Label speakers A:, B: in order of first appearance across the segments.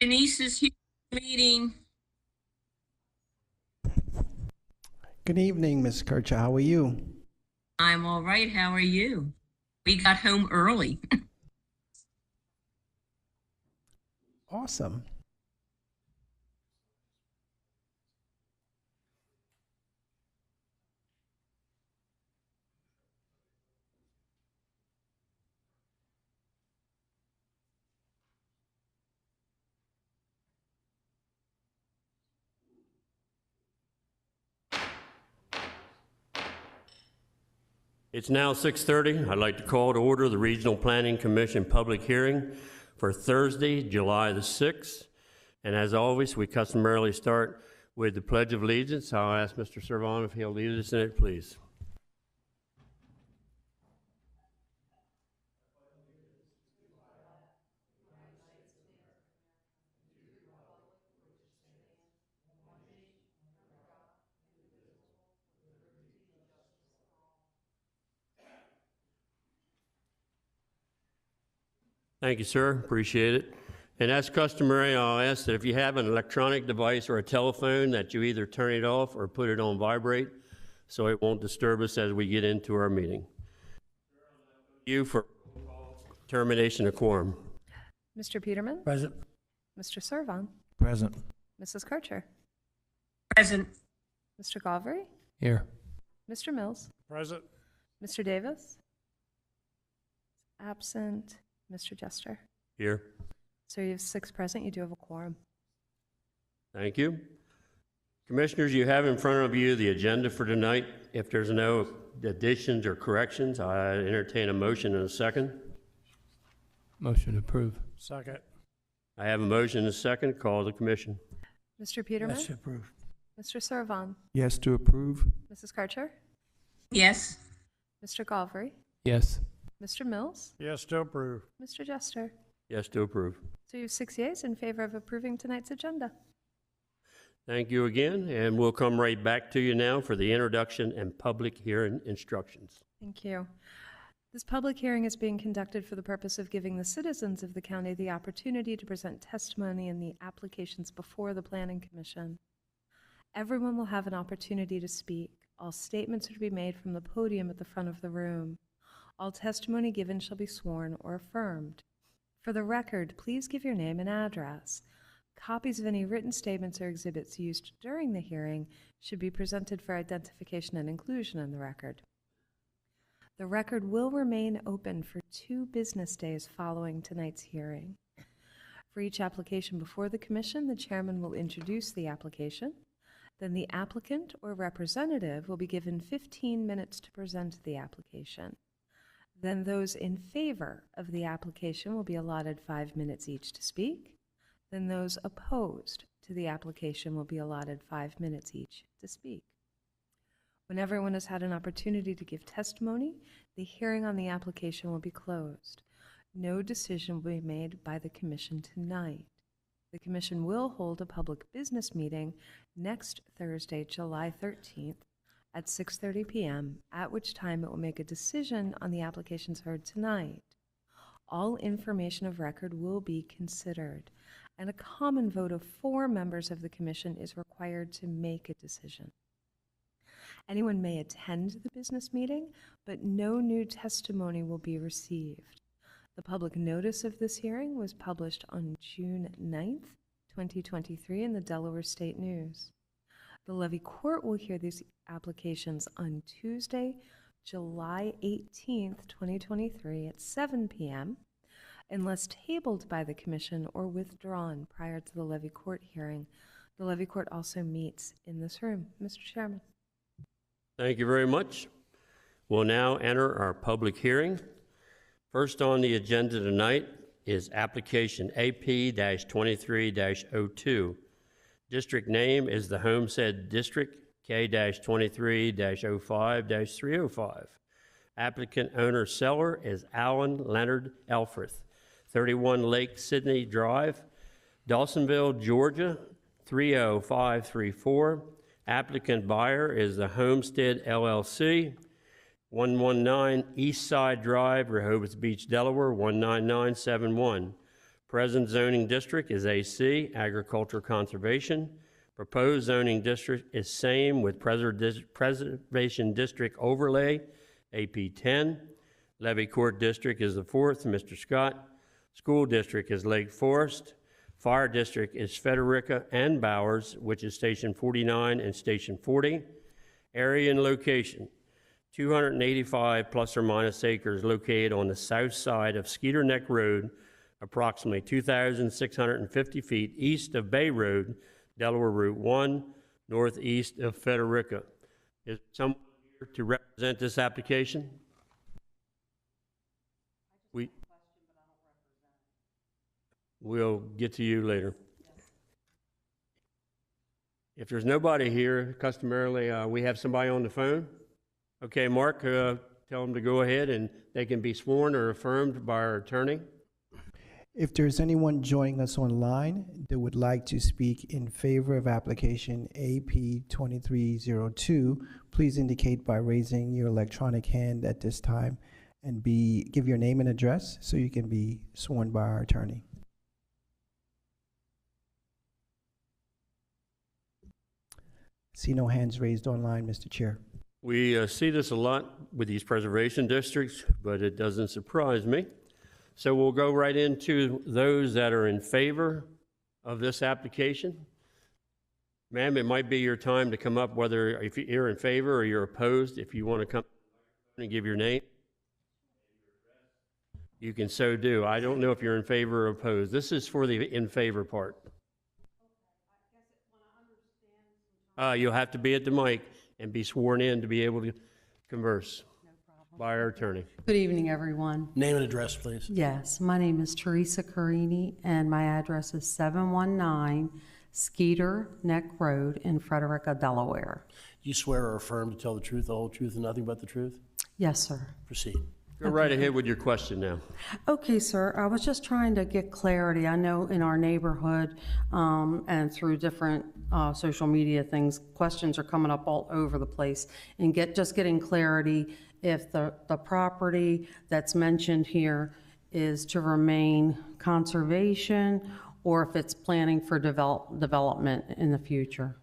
A: Denise is here meeting.
B: Good evening, Ms. Kircher. How are you?
A: I'm all right. How are you? We got home early.
B: Awesome.
C: It's now 6:30. I'd like to call to order the Regional Planning Commission public hearing for Thursday, July the 6th. And as always, we customarily start with the Pledge of Allegiance. I'll ask Mr. Servan if he'll lead us in it, please. Thank you, sir. Appreciate it. And as customary, I'll ask that if you have an electronic device or a telephone, that you either turn it off or put it on vibrate so it won't disturb us as we get into our meeting. You for termination of quorum.
D: Mr. Peterman?
E: Present.
D: Mr. Servan?
E: Present.
D: Mrs. Kircher?
A: Present.
D: Mr. Galvery?
E: Here.
D: Mr. Mills?
E: Present.
D: Mr. Davis? Absent. Mr. Jester?
C: Here.
D: So you have 6 present. You do have a quorum.
C: Thank you. Commissioners, you have in front of you the agenda for tonight. If there's no additions or corrections, I entertain a motion in a second.
E: Motion approved. Second.
C: I have a motion and a second. Call the commission.
D: Mr. Peterman?
E: Yes, approved.
D: Mr. Servan?
B: Yes to approve?
D: Mrs. Kircher?
A: Yes.
D: Mr. Galvery?
E: Yes.
D: Mr. Mills?
E: Yes, to approve.
D: Mr. Jester?
C: Yes to approve.
D: So you have 6 yeas in favor of approving tonight's agenda.
C: Thank you again, and we'll come right back to you now for the introduction and public hearing instructions.
D: Thank you. This public hearing is being conducted for the purpose of giving the citizens of the county the opportunity to present testimony in the applications before the Planning Commission. Everyone will have an opportunity to speak. All statements are to be made from the podium at the front of the room. All testimony given shall be sworn or affirmed. For the record, please give your name and address. Copies of any written statements or exhibits used during the hearing should be presented for identification and inclusion in the record. The record will remain open for 2 business days following tonight's hearing. For each application before the Commission, the chairman will introduce the application. Then the applicant or representative will be given 15 minutes to present the application. Then those in favor of the application will be allotted 5 minutes each to speak. Then those opposed to the application will be allotted 5 minutes each to speak. When everyone has had an opportunity to give testimony, the hearing on the application will be closed. No decision will be made by the Commission tonight. The Commission will hold a public business meeting next Thursday, July 13th, at 6:30 p.m., at which time it will make a decision on the applications heard tonight. All information of record will be considered, and a common vote of 4 members of the Commission is required to make a decision. Anyone may attend the business meeting, but no new testimony will be received. The public notice of this hearing was published on June 9th, 2023 in the Delaware State News. The levy court will hear these applications on Tuesday, July 18th, 2023 at 7 p.m. unless tabled by the Commission or withdrawn prior to the levy court hearing. The levy court also meets in this room. Mr. Chairman.
C: Thank you very much. We'll now enter our public hearing. First on the agenda tonight is application AP-23-02. District name is the Homestead District, K-23-05-305. Applicant owner seller is Alan Leonard Elfrith, 31 Lake Sydney Drive, Dawsonville, Georgia, 30534. Applicant buyer is the Homestead LLC, 119 East Side Drive, Rehoboth Beach, Delaware, 19971. Present zoning district is AC, Agriculture Conservation. Proposed zoning district is same with Preservation District Overlay, AP10. Levy Court District is the fourth, Mr. Scott. School District is Lake Forest. Fire District is Frederica and Bowers, which is Station 49 and Station 40. Area and location, 285 plus or minus acres located on the south side of Skeeter Neck Road, approximately 2,650 feet east of Bay Road, Delaware Route 1, northeast of Frederica. Is someone here to represent this application? We'll get to you later. If there's nobody here, customarily, we have somebody on the phone. Okay, Mark, tell them to go ahead and they can be sworn or affirmed by our attorney.
B: If there's anyone joining us online that would like to speak in favor of application AP 2302, please indicate by raising your electronic hand at this time and give your name and address so you can be sworn by our attorney. See no hands raised online, Mr. Chair.
C: We see this a lot with these preservation districts, but it doesn't surprise me. So we'll go right into those that are in favor of this application. Ma'am, it might be your time to come up, whether if you're in favor or you're opposed. If you want to come and give your name, you can so do. I don't know if you're in favor or opposed. This is for the in favor part. You'll have to be at the mic and be sworn in to be able to converse by our attorney.
F: Good evening, everyone.
G: Name and address, please.
F: Yes, my name is Teresa Carini, and my address is 719 Skeeter Neck Road in Frederica, Delaware.
G: Do you swear or affirm to tell the truth, the whole truth, and nothing but the truth?
F: Yes, sir.
G: Proceed.
C: Go right ahead with your question now.
F: Okay, sir, I was just trying to get clarity. I know in our neighborhood and through different social media things, questions are coming up all over the place, and just getting clarity if the property that's mentioned here is to remain conservation or if it's planning for development in the future.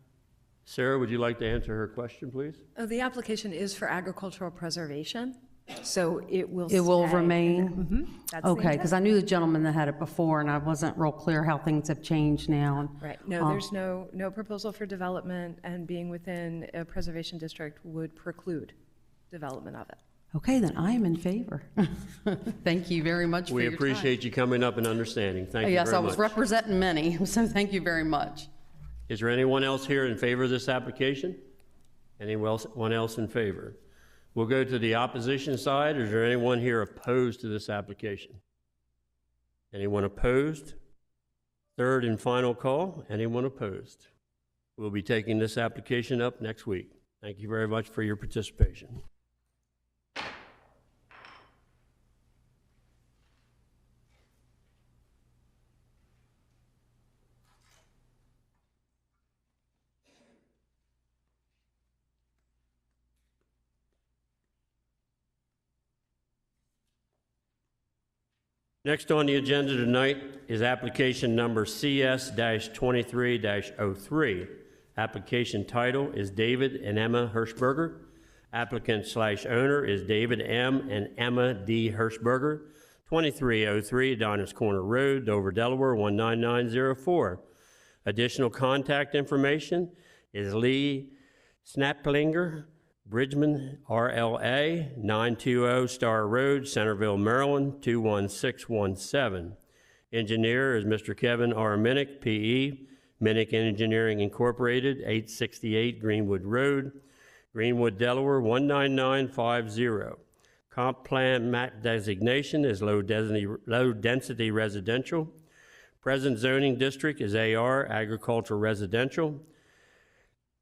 C: Sarah, would you like to answer her question, please?
D: The application is for agricultural preservation, so it will
F: It will
D: stay.
F: remain?
D: That's the
F: Okay,
D: intent.
F: because I knew the gentleman that had it before, and I wasn't real clear how things have changed now.
D: Right, no, there's no proposal for development, and being within a preservation district would preclude development of it.
F: Okay, then I am in favor. Thank you very much for
C: We
F: your time.
C: appreciate you coming up and understanding. Thank you very much.
F: Yes, I was representing many, so thank you very much.
C: Is there anyone else here in favor of this application? Anyone else in favor? We'll go to the opposition side. Is there anyone here opposed to this application? Anyone opposed? Third and final call. Anyone opposed? We'll be taking this application up next week. Thank you very much for your participation. Next on the agenda tonight is application number CS-23-03. Application title is David and Emma Hirschberger. Applicant/owner is David M. and Emma D. Hirschberger, 2303 Adonis Corner Road, Dover, Delaware, 19904. Additional contact information is Lee Snaplinger, Bridgman, RLA, 920 Star Road, Centerville, Maryland, 21617. Engineer is Mr. Kevin R. Minnick, P.E., Minnick Engineering Incorporated, 868 Greenwood Road, Greenwood, Delaware, 19950. Comp plan map designation is low density residential. Present zoning district is AR, agricultural residential.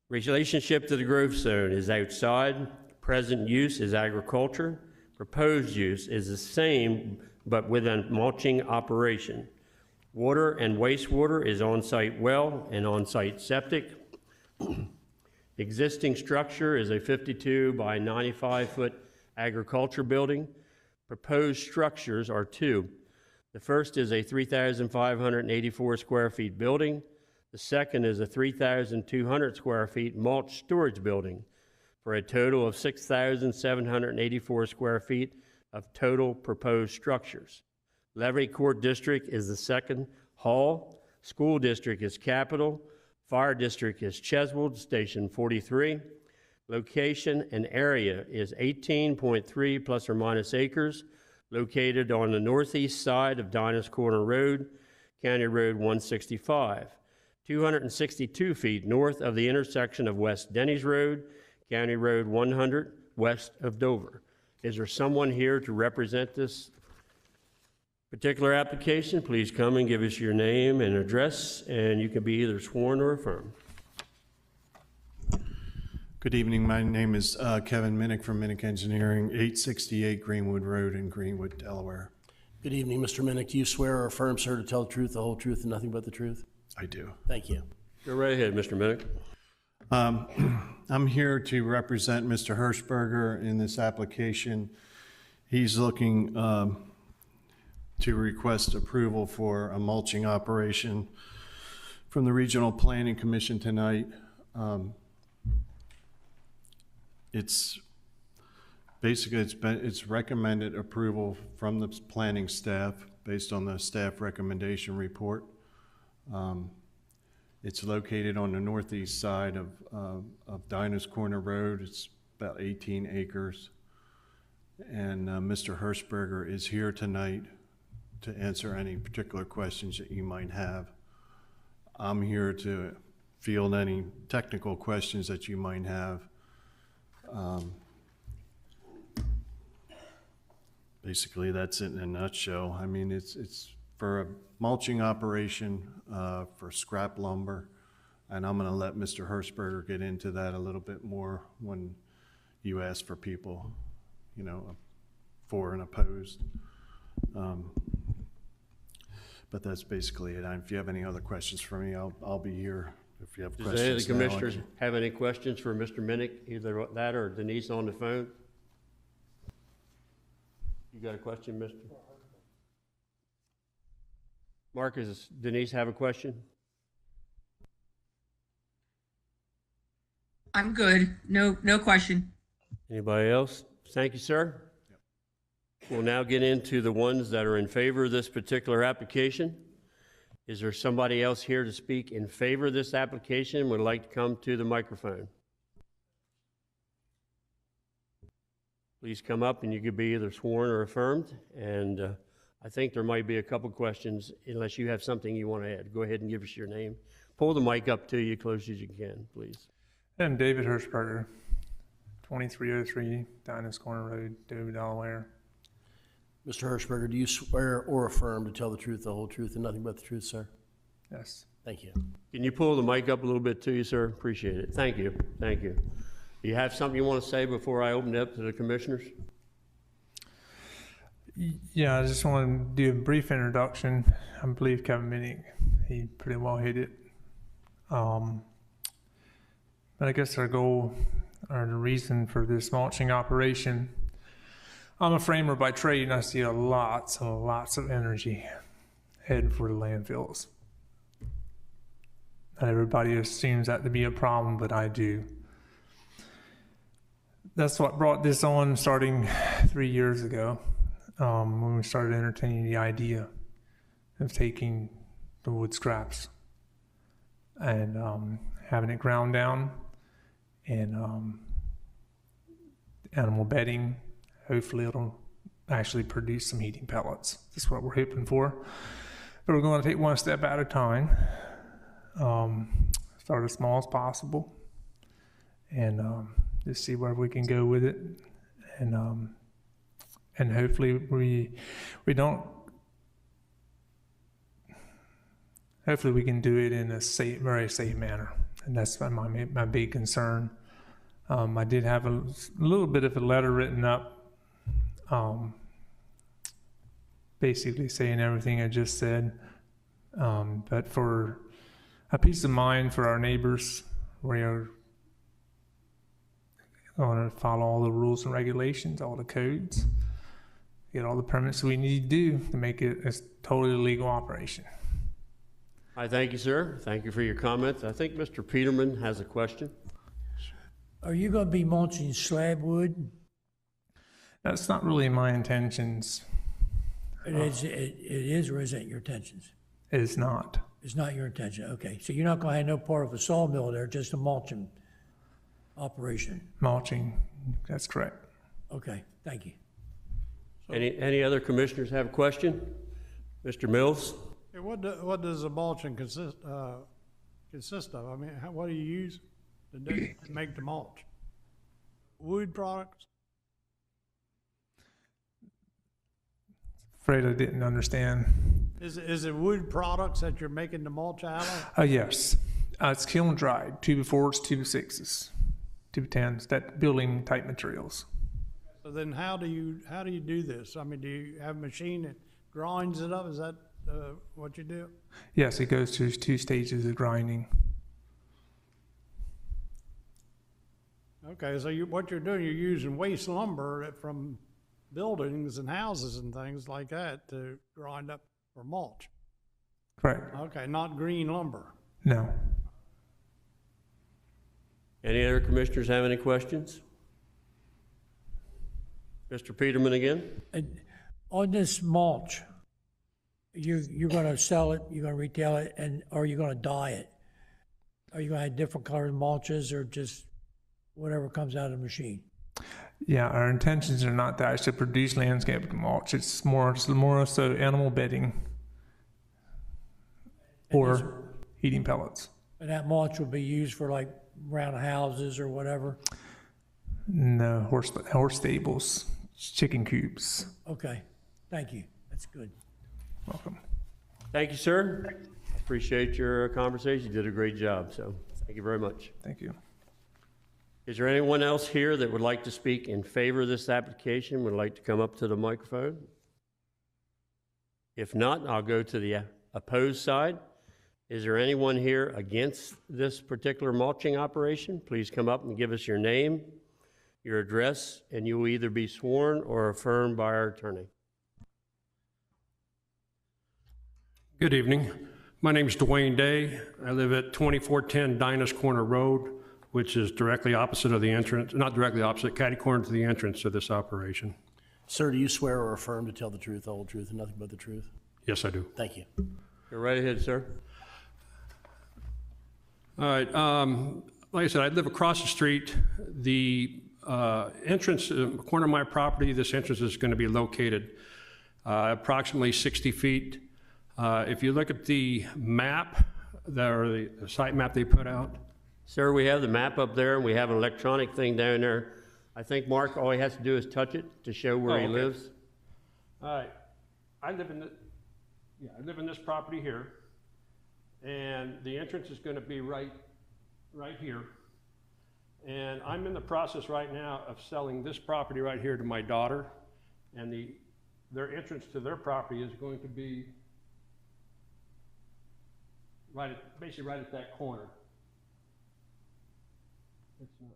C: Relationship to the growth zone is outside. Present use is agriculture. Proposed use is the same, but with a mulching operation. Water and wastewater is on-site well and on-site septic. Existing structure is a 52 by 95 foot agriculture building. Proposed structures are two. The first is a 3,584 square feet building. The second is a 3,200 square feet mulch storage building for a total of 6,784 square feet of total proposed structures. Levy Court District is the second hall. School District is Capitol. Fire District is Cheswold, Station 43. Location and area is 18.3 plus or minus acres, located on the northeast side of Dinah's Corner Road, County Road 165, 262 feet north of the intersection of West Denny's Road, County Road 100, west of Dover. Is there someone here to represent this particular application? Please come and give us your name and address, and you can be either sworn or affirmed.
H: Good evening. My name is Kevin Minnick from Minnick Engineering, 868 Greenwood Road in Greenwood, Delaware.
G: Good evening, Mr. Minnick. Do you swear or affirm, sir, to tell the truth, the whole truth, and nothing but the truth?
H: I do.
G: Thank you.
C: Go right ahead, Mr. Minnick.
H: I'm here to represent Mr. Hirschberger in this application. He's looking to request approval for a mulching operation from the Regional Planning Commission tonight. It's basically, it's recommended approval from the planning staff based on the staff recommendation report. It's located on the northeast side of Dinah's Corner Road. It's about 18 acres. And Mr. Hirschberger is here tonight to answer any particular questions that you might have. I'm here to field any technical questions that you might have. Basically, that's it in a nutshell. I mean, it's for a mulching operation for scrap lumber, and I'm going to let Mr. Hirschberger get into that a little bit more when you ask for people, you know, for and opposed. But that's basically it. If you have any other questions for me, I'll be here. If you have
C: Does
H: questions
C: any of the
H: now, I
C: commissioners
H: can-
C: have any questions for Mr. Minnick, either that or Denise on the phone? You got a question, Mr.? Marcus, does Denise have a question?
A: I'm good. No question.
C: Anybody else? Thank you, sir. We'll now get into the ones that are in favor of this particular application. Is there somebody else here to speak in favor of this application and would like to come to the microphone? Please come up and you could be either sworn or affirmed. And I think there might be a couple questions unless you have something you want to add. Go ahead and give us your name. Pull the mic up to you close as you can, please.
I: I'm David Hirschberger, 2303 Dinah's Corner Road, Dover, Delaware.
G: Mr. Hirschberger, do you swear or affirm to tell the truth, the whole truth, and nothing but the truth, sir?
I: Yes.
G: Thank you.
C: Can you pull the mic up a little bit to you, sir? Appreciate it. Thank you. Thank you. Do you have something you want to say before I open it up to the commissioners?
I: Yeah, I just want to do a brief introduction. I believe Kevin Minnick, he pretty well hit it. But I guess our goal or the reason for this mulching operation, I'm a framer by trade and I see lots of energy heading for the landfills. Not everybody assumes that to be a problem, but I do. That's what brought this on starting 3 years ago, when we started entertaining the idea of taking the wood scraps and having it ground down and animal bedding. Hopefully it'll actually produce some heating pellets. That's what we're hoping for. But we're going to take one step at a time. Start as small as possible and just see where we can go with it. And hopefully hopefully we can do it in a very safe manner. And that's my big concern. I did have a little bit of a letter written up basically saying everything I just said, but for a peace of mind for our neighbors, we are going to follow all the rules and regulations, all the codes, get all the permits we need to do to make it a totally legal operation.
C: I thank you, sir. Thank you for your comments. I think Mr. Peterman has a question.
J: Are you gonna be mulching slab wood?
I: That's not really my intentions.
J: It is or isn't your intentions?
I: It is not.
J: It's not your intention, okay. So you're not gonna have no part of a sawmill there, just a mulching operation?
I: Mulching, that's correct.
J: Okay, thank you.
H: Any other commissioners have a question? Mr. Mills?
E: Hey, what does the mulching consist of? I mean, what do you use to make the mulch? Wood products?
I: Afraid I didn't understand.
E: Is it wood products that you're making the mulch out of?
I: Yes. It's kiln dried, 2x4s, 2x6s, 2x10s, that building type materials.
E: So then how do you do this? I mean, do you have a machine that grinds it up? Is that what you do?
I: Yes, it goes through 2 stages of grinding.
E: Okay, so what you're doing, you're using waste lumber from buildings and houses and things like that to grind up for mulch.
I: Correct.
E: Okay, not green lumber.
I: No.
C: Any other commissioners have any questions? Mr. Peterman again?
J: And on this mulch, you're gonna sell it, you're gonna retail it, and are you gonna dye it? Are you gonna have different colored mulches or just whatever comes out of the machine?
I: Yeah, our intentions are not that. It's to produce landscape mulch. It's more so animal bedding or heating pellets.
J: And that mulch will be used for like around houses or whatever?
I: No, horse stables, chicken coops.
J: Okay, thank you. That's good.
I: Welcome.
C: Thank you, sir. Appreciate your conversation. You did a great job, so thank you very much.
I: Thank you.
C: Is there anyone else here that would like to speak in favor of this application, would like to come up to the microphone? If not, I'll go to the opposed side. Is there anyone here against this particular mulching operation? Please come up and give us your name, your address, and you will either be sworn or affirmed by our attorney.
K: Good evening. My name is Dwayne Day. I live at 2410 Dinah's Corner Road, which is directly opposite of the entrance, not directly opposite, catty corner to the entrance of this operation.
G: Sir, do you swear or affirm to tell the truth, the whole truth, and nothing but the truth?
K: Yes, I do.
G: Thank you.
C: Go right ahead, sir.
K: All right. Like I said, I live across the street. The entrance, corner of my property, this entrance is going to be located approximately 60 feet. If you look at the map, the site map they put out,
C: Sir, we have the map up there, and we have an electronic thing down there. I think Mark, all he has to do is touch it to show where he lives.
K: All right. I live in this property here, and the entrance is going to be right here. And I'm in the process right now of selling this property right here to my daughter, and their entrance to their property is going to be basically right at that corner. It's not.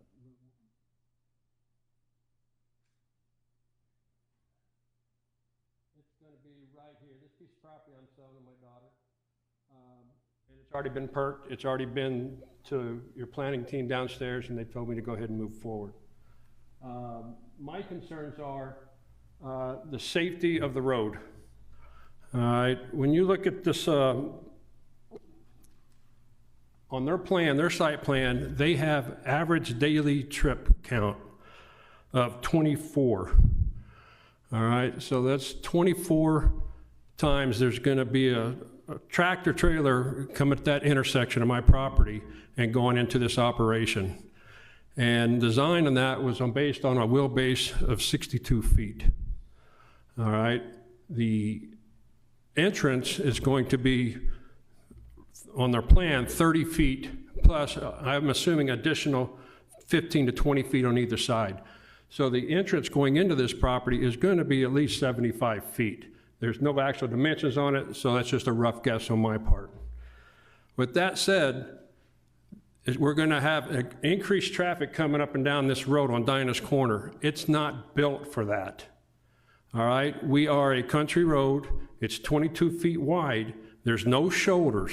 K: It's going to be right here. This piece of property I'm selling to my daughter. And it's already been perked. It's already been to your planning team downstairs, and they told me to go ahead and move forward. My concerns are the safety of the road. All right. When you look at this, on their plan, their site plan, they have average daily trip count of 24. All right, so that's 24 times there's going to be a tractor trailer come at that intersection of my property and going into this operation. And design on that was based on a wheelbase of 62 feet. All right, the entrance is going to be, on their plan, 30 feet plus, I'm assuming additional 15 to 20 feet on either side. So the entrance going into this property is going to be at least 75 feet. There's no actual dimensions on it, so that's just a rough guess on my part. With that said, we're going to have increased traffic coming up and down this road on Dinah's Corner. It's not built for that. All right, we are a country road. It's 22 feet wide. There's no shoulders.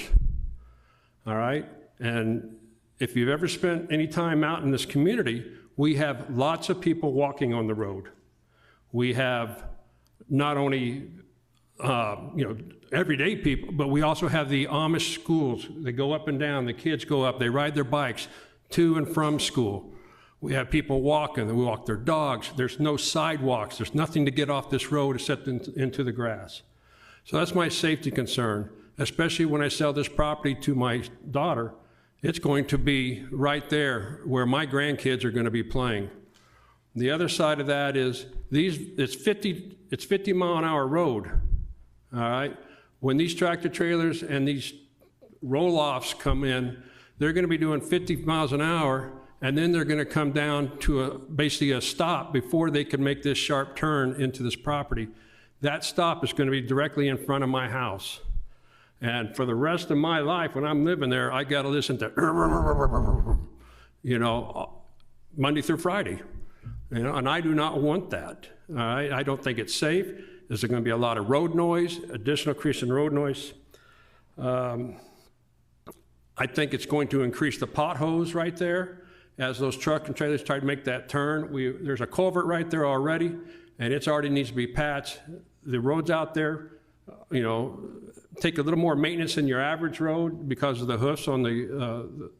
K: All right, and if you've ever spent any time out in this community, we have lots of people walking on the road. We have not only everyday people, but we also have the Amish schools. They go up and down, the kids go up, they ride their bikes to and from school. We have people walking, they walk their dogs. There's no sidewalks. There's nothing to get off this road except into the grass. So that's my safety concern, especially when I sell this property to my daughter. It's going to be right there where my grandkids are going to be playing. The other side of that is it's 50 mile an hour road. All right. When these tractor trailers and these roll-offs come in, they're going to be doing 50 miles an hour, and then they're going to come down to basically a stop before they can make this sharp turn into this property. That stop is going to be directly in front of my house. And for the rest of my life, when I'm living there, I got to listen to, Monday through Friday. And I do not want that. All right? I don't think it's safe. There's going to be a lot of road noise, additional increase in road noise. I think it's going to increase the potholes right there as those truck and trailers try to make that turn. There's a culvert right there already, and it already needs to be patched. The roads out there, take a little more maintenance than your average road because of the hoofs on the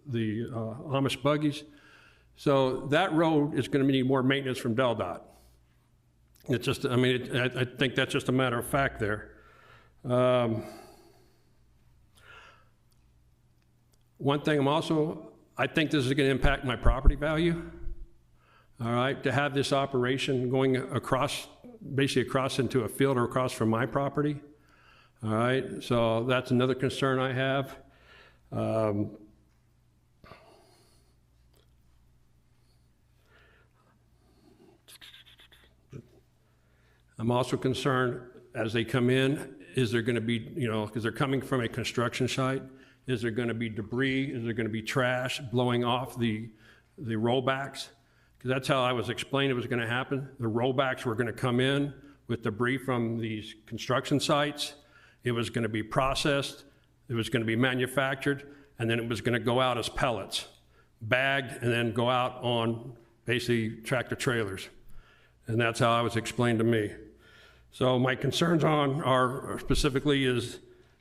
K: Amish buggies. So that road is going to need more maintenance from DelDOT. It's just, I think that's just a matter of fact there. One thing I think this is going to impact my property value. All right, to have this operation going basically across into a field or across from my property. All right, so that's another concern I have. I'm also concerned as they come in, is there going to be, because they're coming from a construction site, is there going to be debris? Is there going to be trash blowing off the rollbacks? Because that's how I was explained it was going to happen. The rollbacks were going to come in with debris from these construction sites. It was going to be processed. It was going to be manufactured, and then it was going to go out as pellets, bagged, and then go out on basically tractor trailers. And that's how it was explained to me. So my concerns are specifically is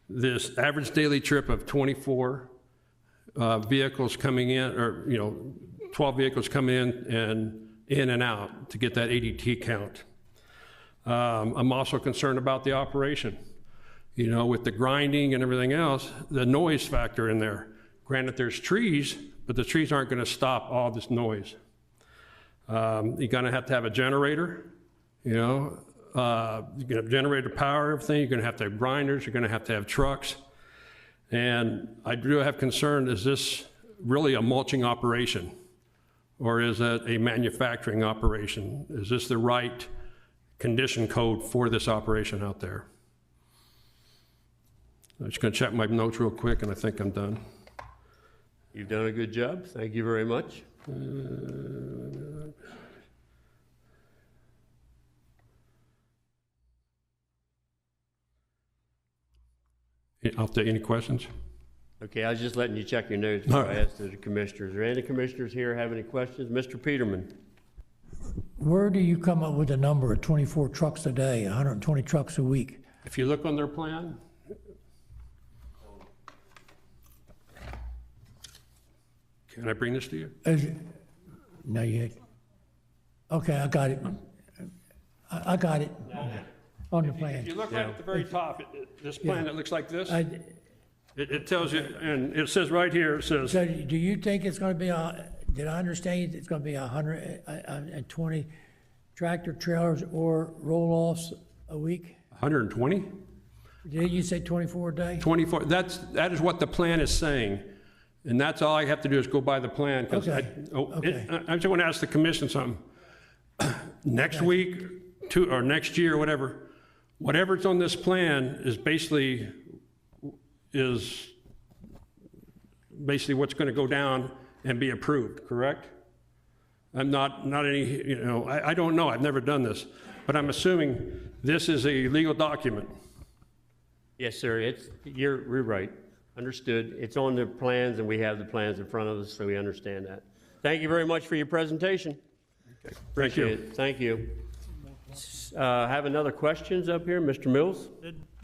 K: this average daily trip of 24 vehicles coming in, or 12 vehicles come in and out to get that ADT count. I'm also concerned about the operation. With the grinding and everything else, the noise factor in there. Granted, there's trees, but the trees aren't going to stop all this noise. You're going to have a generator, you're going to have generator power, everything. You're going to have grinders. You're going to have trucks. And I do have concern, is this really a mulching operation? Or is it a manufacturing operation? Is this the right condition code for this operation out there? I'm just going to check my notes real quick, and I think I'm done.
C: You've done a good job. Thank you very much.
K: Any questions?
C: Okay, I was just letting you check your notes before I asked the commissioners. Are any commissioners here have any questions? Mr. Peterman.
J: Where do you come up with the number of 24 trucks a day, 120 trucks a week?
K: If you look on their plan, can I bring this to you?
J: No, you. Okay, I got it. I got it on the plan.
K: If you look right at the very top, this plan that looks like this, it tells you, and it says right here, it says.
J: So do you think it's going to be did I understand it's going to be 120 tractor trailers or roll-offs a week?
K: 120?
J: Did you say 24 a day? 24,
K: that is what the plan is saying. And that's all I have to do is go by the plan.
J: Okay.
K: I just want to ask the commission something. Next week, or next year, whatever's on this plan is basically what's going to go down and be approved, correct? I'm not any, you know, I don't know, I've never done this, but I'm assuming this is a legal document.
C: Yes, sir, you're right. Understood. It's on the plans, and we have the plans in front of us, so we understand that. Thank you very much for your presentation.
K: Thank
C: Appreciate
K: you.
C: it. Thank you. Have another questions up here, Mr. Mills?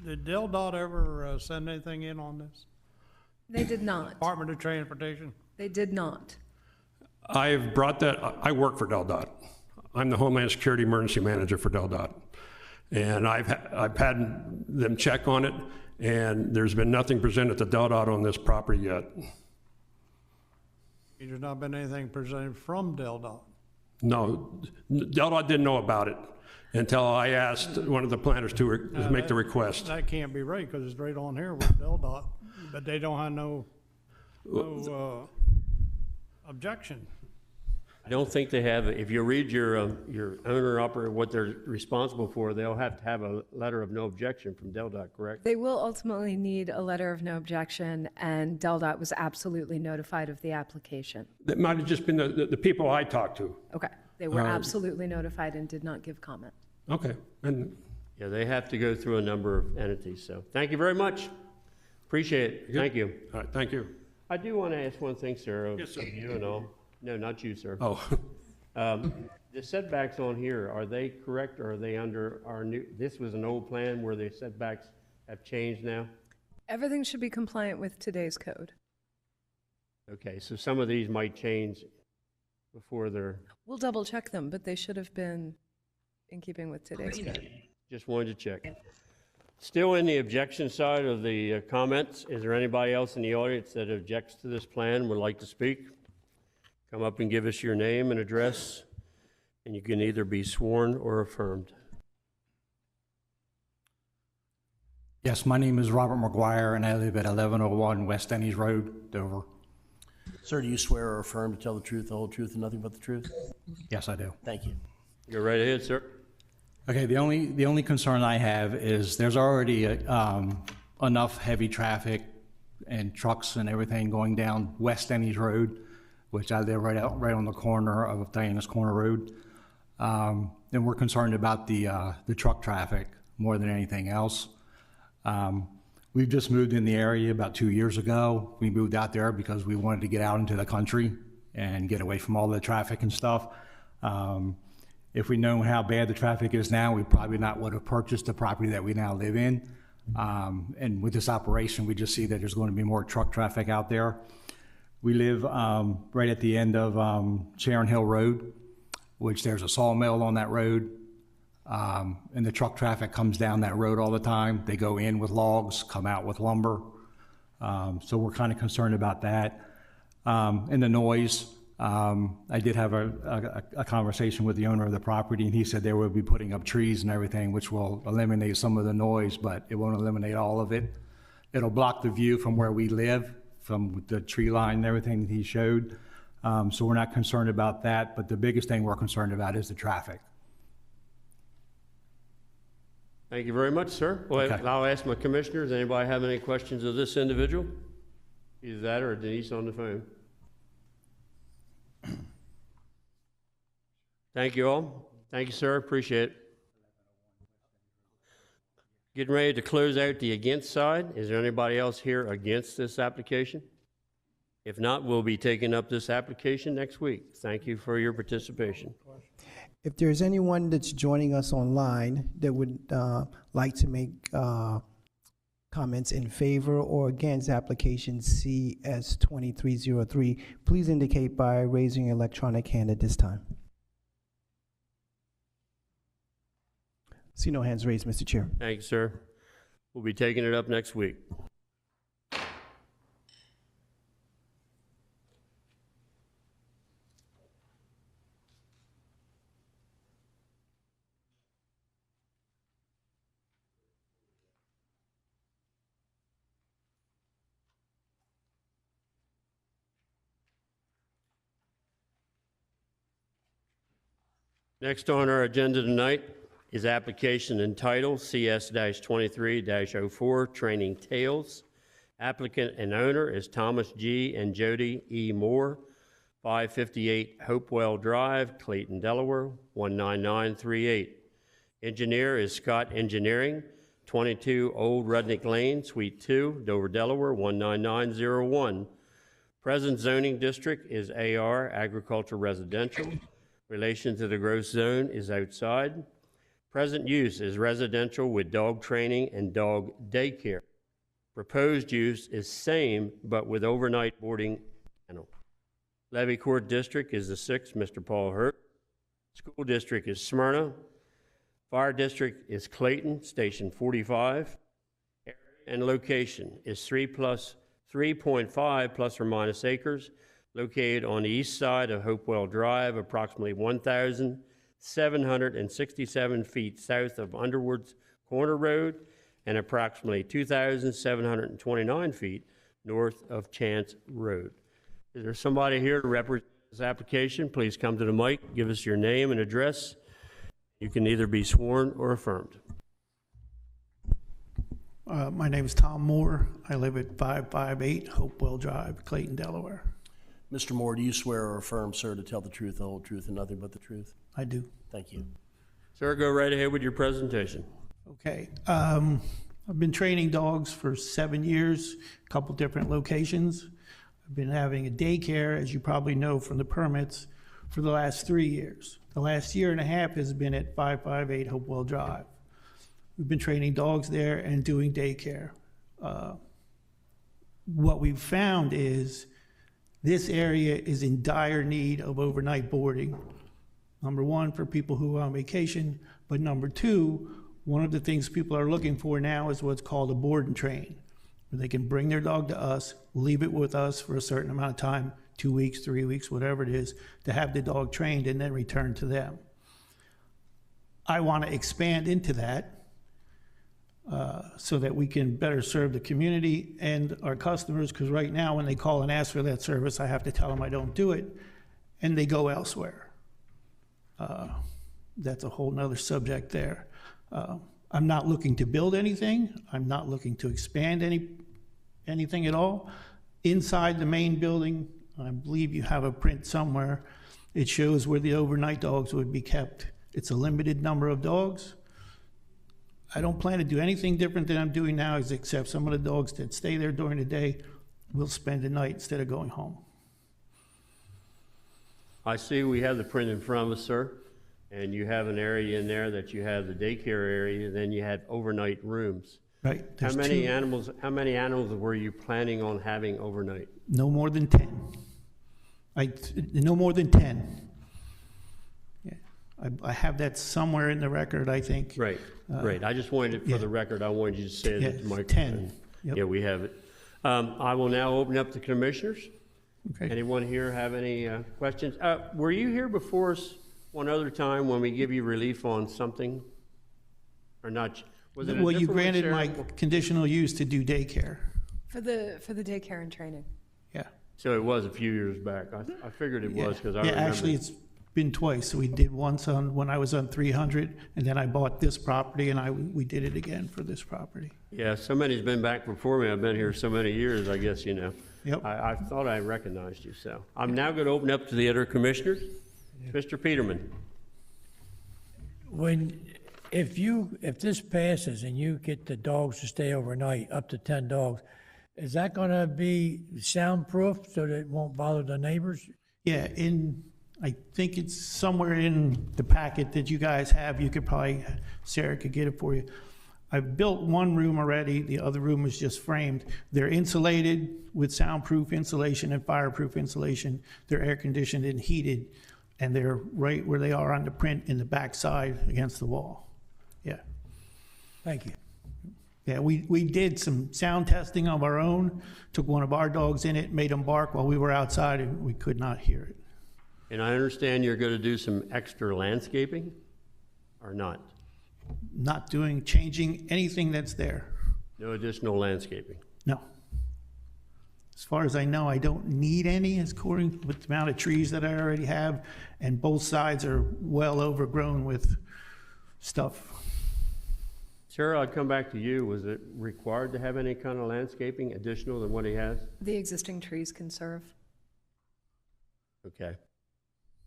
E: Did Del Dot ever send anything in on this?
D: They did not.
E: Department of Transportation?
D: They did not.
K: I've brought that, I work for Del Dot. I'm the Homeland Security Emergency Manager for Del Dot. And I've had them check on it, and there's been nothing presented to Del Dot on this property yet.
E: There's not been anything presented from Del Dot?
K: No, Del Dot didn't know about it until I asked one of the planners to make the request.
E: That can't be right, because it's right on here with Del Dot, but they don't have no objection.
C: I don't think they have, if you read your owner operator, what they're responsible for, they'll have to have a letter of no objection from Del Dot, correct?
D: They will ultimately need a letter of no objection, and Del Dot was absolutely notified of the application.
K: It might have just been the people I talked to.
D: Okay. They were absolutely notified and did not give comment.
K: Okay, and
C: Yeah, they have to go through a number of entities, so thank you very much. Appreciate it. Thank you.
K: all right, thank you.
C: I do want to ask one thing, sir. of
K: Yes, sir.
C: You and all. No, not you, sir.
K: Oh,
C: The setbacks on here, are they correct, or are they under our new, this was an old plan where the setbacks have changed now?
D: Everything should be compliant with today's code.
C: Okay, so some of these might change before they're,
D: We'll double check them, but they should have been in keeping with today's code.
C: just wanted to check. Still in the objection side of the comments, is there anybody else in the audience that objects to this plan, would like to speak? Come up and give us your name and address, and you can either be sworn or affirmed.
L: Yes, my name is Robert McGuire, and I live at 1101 West Denny's Road, Dover.
G: Sir, do you swear or affirm to tell the truth, the whole truth, and nothing but the truth?
L: Yes, I do.
G: Thank you.
C: Go right ahead, sir.
L: Okay, the only concern I have is there's already enough heavy traffic and trucks and everything going down West Denny's Road, which I live right on the corner of Diana's Corner Road. And we're concerned about the truck traffic more than anything else. We've just moved in the area about 2 years ago. We moved out there because we wanted to get out into the country and get away from all the traffic and stuff. If we'd known how bad the traffic is now, we probably not would have purchased the property that we now live in. And with this operation, we just see that there's going to be more truck traffic out there. We live right at the end of Sharon Hill Road, which there's a sawmill on that road. And the truck traffic comes down that road all the time. They go in with logs, come out with lumber. So we're kind of concerned about that. And the noise. I did have a conversation with the owner of the property, and he said they will be putting up trees and everything, which will eliminate some of the noise, but it won't eliminate all of it. It'll block the view from where we live, from the tree line and everything that he showed. So we're not concerned about that, but the biggest thing we're concerned about is the traffic.
C: Thank you very much, sir. Well,
L: Okay.
C: I'll ask my commissioners, anybody have any questions of this individual? Either that or Denise on the phone. Thank you all. Thank you, sir. Appreciate it. Getting ready to close out the against side. Is there anybody else here against this application? If not, we'll be taking up this application next week. Thank you for your participation.
B: If there's anyone that's joining us online that would like to make comments in favor or against application CS 2303, please indicate by raising your electronic hand at this time. See no hands raised, Mr. Chair.
C: Thank you, sir. We'll be taking it up next week. Next on our agenda tonight is application entitled CS-23-04 Training Tails. Applicant and owner is Thomas G. and Jody E. Moore 558 Hopewell Drive, Clayton, Delaware, 19938. Engineer is Scott Engineering, 22 Old Rudnick Lane, Suite 2, Dover, Delaware, 19901. Present zoning district is AR, Agriculture Residential. Relation to the gross zone is outside. Present use is residential with dog training and dog daycare. Proposed use is same, but with overnight boarding kennel. Levy Court District is the 6th, Mr. Paul Hurt. School District is Smyrna. Fire District is Clayton, Station 45. Area and location is 3.5 plus or minus acres, located on the east side of Hopewell Drive, approximately 1,767 feet south of Underwood's Corner Road, and approximately 2,729 feet north of Chance Road. Is there somebody here to represent this application? Please come to the mic, give us your name and address. You can either be sworn or affirmed.
M: My name is Tom Moore. I live at 558 Hopewell Drive, Clayton, Delaware.
G: Mr. Moore, do you swear or affirm, sir, to tell the truth, the whole truth, and nothing but the truth?
M: I do.
G: Thank you.
C: Sir, go right ahead with your presentation.
M: Okay. I've been training dogs for 7 years, a couple different locations. I've been having a daycare, as you probably know from the permits, for the last 3 years. The last year and a half has been at 558 Hopewell Drive. We've been training dogs there and doing daycare. What we've found is this area is in dire need of overnight boarding. Number one, for people who are on vacation, but number two, one of the things people are looking for now is what's called a board and train, where they can bring their dog to us, leave it with us for a certain amount of time, 2 weeks, 3 weeks, whatever it is, to have the dog trained and then return to them. I want to expand into that so that we can better serve the community and our customers, because right now when they call and ask for that service, I have to tell them I don't do it, and they go elsewhere. That's a whole nother subject there. I'm not looking to build anything. I'm not looking to expand anything at all. Inside the main building, I believe you have a print somewhere. It shows where the overnight dogs would be kept. It's a limited number of dogs. I don't plan to do anything different than I'm doing now, except some of the dogs that stay there during the day will spend the night instead of going home.
C: I see we have the print in front of us, sir, and you have an area in there that you have the daycare area, and then you had overnight rooms.
M: Right.
C: How many animals were you planning on having overnight?
M: No more than 10. No more than 10. Yeah. I have that somewhere in the record, I think.
C: Right, right. I just wanted it for the record. I wanted you to say that to Mike.
M: 10. Yep.
C: Yeah, we have it. I will now open up to commissioners.
M: Okay.
C: Anyone here have any questions? Were you here before us one other time when we give you relief on something? Or not? Was it a
M: Well, you
C: different
M: granted
C: one,
M: my
C: Sharon?
M: conditional use to do daycare.
D: For the daycare and training.
M: Yeah.
C: So it was a few years back. I figured it was because I remember.
M: Yeah, actually, it's been twice. We did once when I was on 300, and then I bought this property, and we did it again for this property.
C: Yeah, somebody's been back before me. I've been here so many years, I guess, you know.
M: Yep.
C: I thought I recognized you, so. I'm now going to open up to the other commissioners. Mr. Peterman.
J: If this passes and you get the dogs to stay overnight, up to 10 dogs, is that gonna be soundproof so that it won't bother the neighbors?
M: Yeah, I think it's somewhere in the packet that you guys have. You could probably, Sarah could get it for you. I've built one room already. The other room is just framed. They're insulated with soundproof insulation and fireproof insulation. They're air conditioned and heated, and they're right where they are on the print in the back side against the wall. Yeah.
J: Thank you.
M: Yeah, we did some sound testing of our own, took one of our dogs in it, made him bark while we were outside, and we could not hear it.
C: And I understand you're going to do some extra landscaping, or not?
M: Not changing anything that's there.
C: No additional landscaping?
M: No. As far as I know, I don't need any, according to the amount of trees that I already have, and both sides are well overgrown with stuff.
C: Sarah, I'd come back to you. Was it required to have any kind of landscaping additional than what he has?
D: The existing trees can serve.
C: Okay.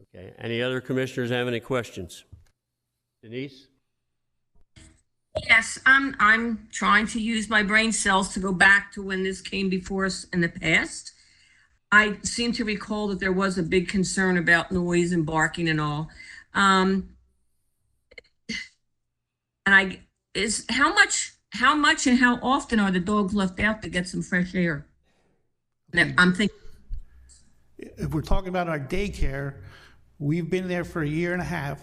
C: Okay. Any other commissioners have any questions? Denise?
A: Yes, I'm trying to use my brain cells to go back to when this came before us in the past. I seem to recall that there was a big concern about noise and barking and all. And how much and how often are the dogs left out to get some fresh air? I'm thinking.
M: If we're talking about our daycare, we've been there for a year and a half.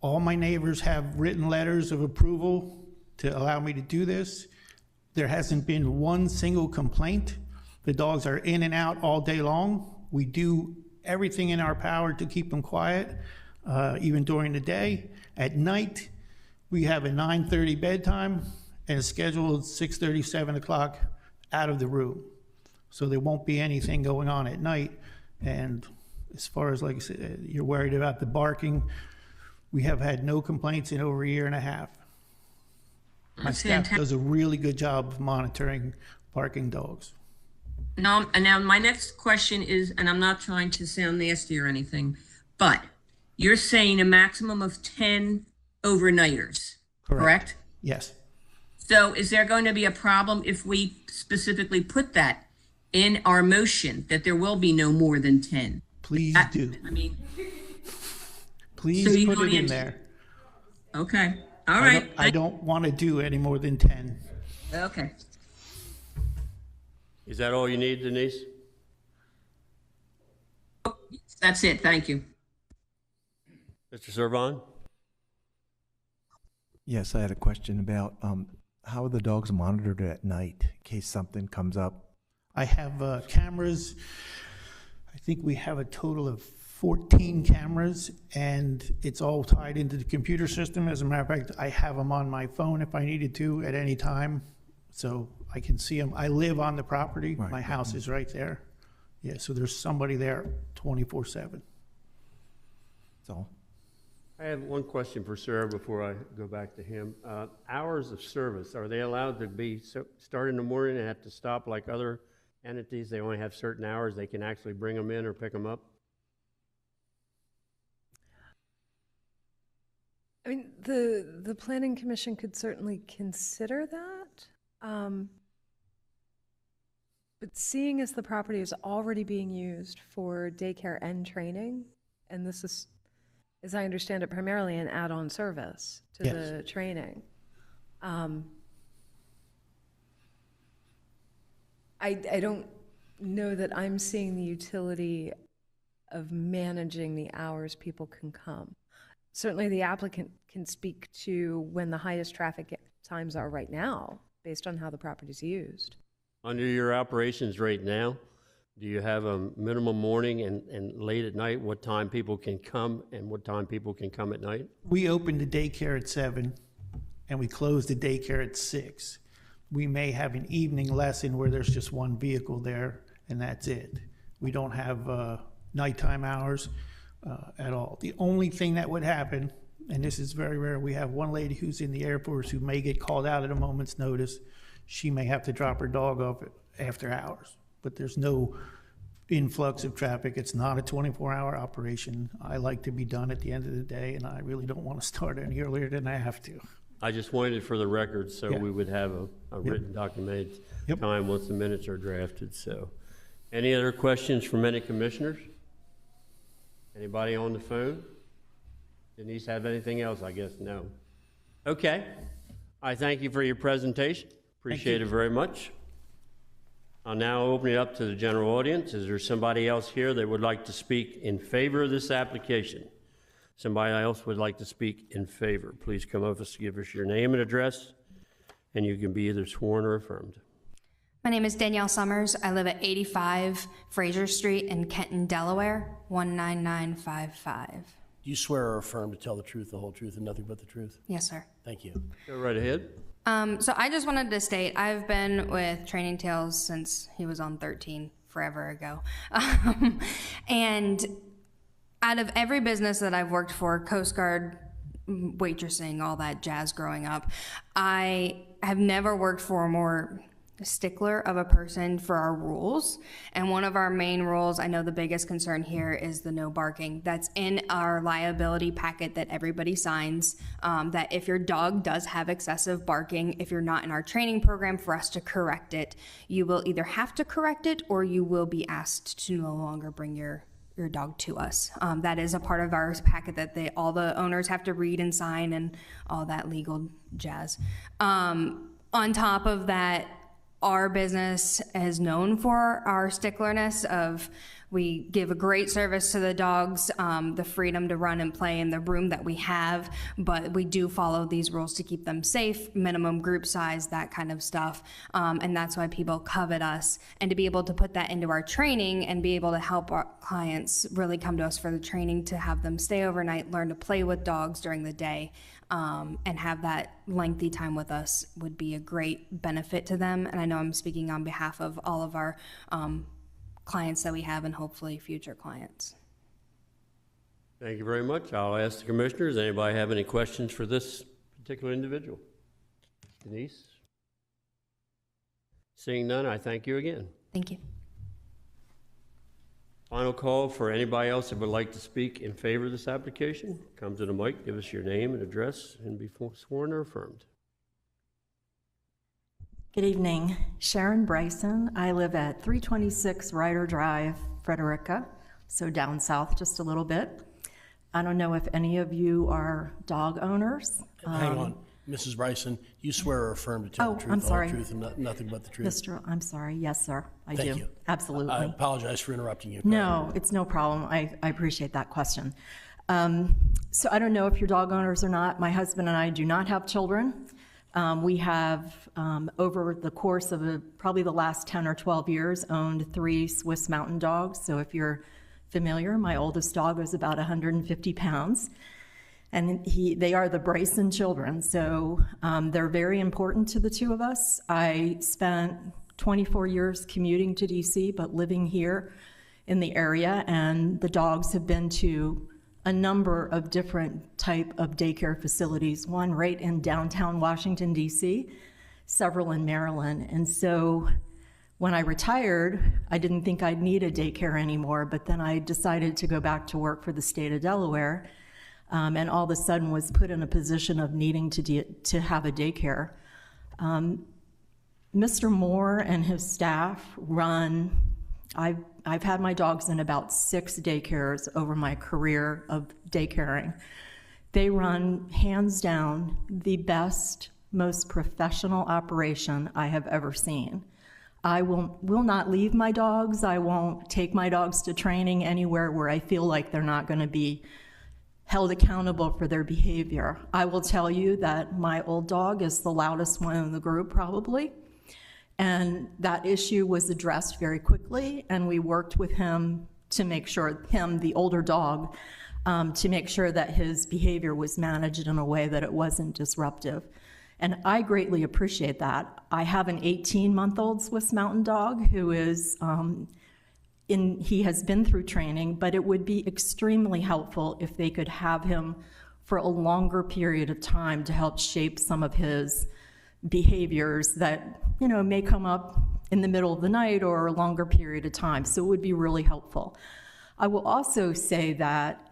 M: All my neighbors have written letters of approval to allow me to do this. There hasn't been one single complaint. The dogs are in and out all day long. We do everything in our power to keep them quiet, even during the day. At night, we have a 9:30 bedtime and a scheduled 6:30, 7 o'clock out of the room. So there won't be anything going on at night. And as far as, like I said, you're worried about the barking, we have had no complaints in over a year and a half. My staff does a really good job of monitoring barking dogs.
A: Now, my next question is, and I'm not trying to sound nasty or anything, but you're saying a maximum of 10 overnighters, correct?
M: Yes.
A: So is there going to be a problem if we specifically put that in our motion, that there will be no more than 10?
M: Please do.
A: I mean,
M: Please
A: so you
M: put
A: don't
M: it in
A: answer-
M: there.
A: Okay, all right.
M: I don't want to do any more than 10.
A: Okay.
C: Is that all you need, Denise?
A: That's it, thank you.
C: Mr. Servon?
N: Yes, I had a question about how are the dogs monitored at night in case something comes up?
M: I have cameras. I think we have a total of 14 cameras, and it's all tied into the computer system. As a matter of fact, I have them on my phone if I needed to at any time, so I can see them. I live on the property.
N: Right.
M: My house is right there. Yeah, so there's somebody there 24/7.
N: That's all.
C: I have one question for Sarah before I go back to him. Hours of service, are they allowed to be start in the morning and have to stop like other entities? They only have certain hours they can actually bring them in or pick them up?
D: I mean, the planning commission could certainly consider that. But seeing as the property is already being used for daycare and training, and this is, as I understand it, primarily an add-on service to
M: Yes.
D: the training. I don't know that I'm seeing the utility of managing the hours people can come. Certainly the applicant can speak to when the highest traffic times are right now, based on how the property's used.
C: Under your operations right now, do you have a minimum morning and late at night, what time people can come and what time people can come at night?
M: We open the daycare at 7, and we close the daycare at 6. We may have an evening lesson where there's just one vehicle there, and that's it. We don't have nighttime hours at all. The only thing that would happen, and this is very rare, we have one lady who's in the Air Force who may get called out at a moment's notice. She may have to drop her dog off after hours, but there's no influx of traffic. It's not a 24-hour operation. I like to be done at the end of the day, and I really don't want to start any earlier than I have to.
C: I just wanted it for the record so
M: Yeah.
C: we would have a written documented
M: Yep.
C: time once the minutes are drafted, so. Any other questions from any commissioners? Anybody on the phone? Denise have anything else? I guess no. Okay. I thank you for your presentation. Appreciate it very much. I'll now open it up to the general audience. Is there somebody else here that would like to speak in favor of this application? Somebody else would like to speak in favor? Please come up and give us your name and address, and you can be either sworn or affirmed.
O: My name is Danielle Summers. I live at 85 Fraser Street in Kenton, Delaware, 19955.
G: Do you swear or affirm to tell the truth, the whole truth, and nothing but the truth?
O: Yes, sir.
G: Thank you.
C: Go right ahead.
O: So I just wanted to state I've been with Training Tales since he was on 13, forever ago. And out of every business that I've worked for, Coast Guard, waitressing, all that jazz growing up, I have never worked for a more stickler of a person for our rules. And one of our main rules, I know the biggest concern here is the no barking. That's in our liability packet that everybody signs, that if your dog does have excessive barking, if you're not in our training program for us to correct it, you will either have to correct it or you will be asked to no longer bring your dog to us. That is a part of our packet that all the owners have to read and sign and all that legal jazz. On top of that, our business is known for our sticklerness of we give a great service to the dogs, the freedom to run and play in the room that we have, but we do follow these rules to keep them safe, minimum group size, that kind of stuff. And that's why people covet us. And to be able to put that into our training and be able to help our clients really come to us for the training to have them stay overnight, learn to play with dogs during the day, and have that lengthy time with us would be a great benefit to them. And I know I'm speaking on behalf of all of our clients that we have and hopefully future clients.
C: Thank you very much. I'll ask the commissioners, anybody have any questions for this particular individual? Denise? Seeing none, I thank you again.
O: Thank you.
C: Final call for anybody else that would like to speak in favor of this application. Come to the mic, give us your name and address, and be sworn or affirmed.
P: Good evening. Sharon Bryson. I live at 326 Ryder Drive, Frederica, so down south just a little bit. I don't know if any of you are dog owners.
G: Hang on. Mrs. Bryson, you swear or affirm to tell the truth,
P: I'm sorry.
G: the whole truth, and nothing but the truth?
P: I'm sorry. Yes, sir. I
G: Thank
P: do.
G: you.
P: Absolutely.
G: I apologize for interrupting you.
P: No, it's no problem. I appreciate that question. So I don't know if you're dog owners or not. My husband and I do not have children. We have, over the course of probably the last 10 or 12 years, owned 3 Swiss Mountain Dogs. So if you're familiar, my oldest dog was about 150 pounds. And they are the Bryson children. So they're very important to the two of us. I spent 24 years commuting to DC, but living here in the area. And the dogs have been to a number of different type of daycare facilities, one right in downtown Washington, D.C., several in Maryland. And so when I retired, I didn't think I'd need a daycare anymore, but then I decided to go back to work for the state of Delaware, and all of a sudden was put in a position of needing to have a daycare. Mr. Moore and his staff run, I've had my dogs in about 6 daycares over my career of daycaring. They run, hands down, the best, most professional operation I have ever seen. I will not leave my dogs. I won't take my dogs to training anywhere where I feel like they're not going to be held accountable for their behavior. I will tell you that my old dog is the loudest one in the group, probably. And that issue was addressed very quickly, and we worked with him to make sure, the older dog, to make sure that his behavior was managed in a way that it wasn't disruptive. And I greatly appreciate that. I have an 18-month-old Swiss Mountain Dog who is, he has been through training, but it would be extremely helpful if they could have him for a longer period of time to help shape some of his behaviors that, may come up in the middle of the night or a longer period of time. So it would be really helpful. I will also say that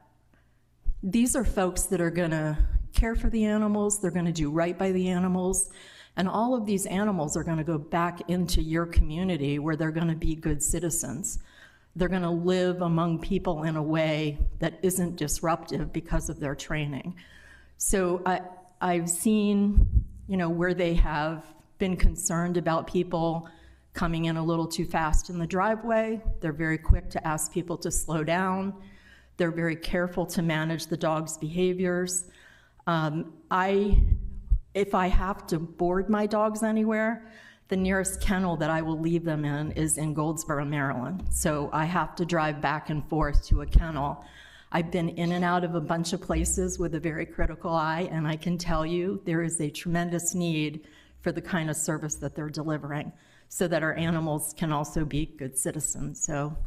P: these are folks that are gonna care for the animals, they're gonna do right by the animals, and all of these animals are gonna go back into your community where they're gonna be good citizens. They're gonna live among people in a way that isn't disruptive because of their training. So I've seen, where they have been concerned about people coming in a little too fast in the driveway. They're very quick to ask people to slow down. They're very careful to manage the dog's behaviors. If I have to board my dogs anywhere, the nearest kennel that I will leave them in is in Goldsboro, Maryland. So I have to drive back and forth to a kennel. I've been in and out of a bunch of places with a very critical eye, and I can tell you there is a tremendous need for the kind of service that they're delivering so that our animals can also be good citizens. So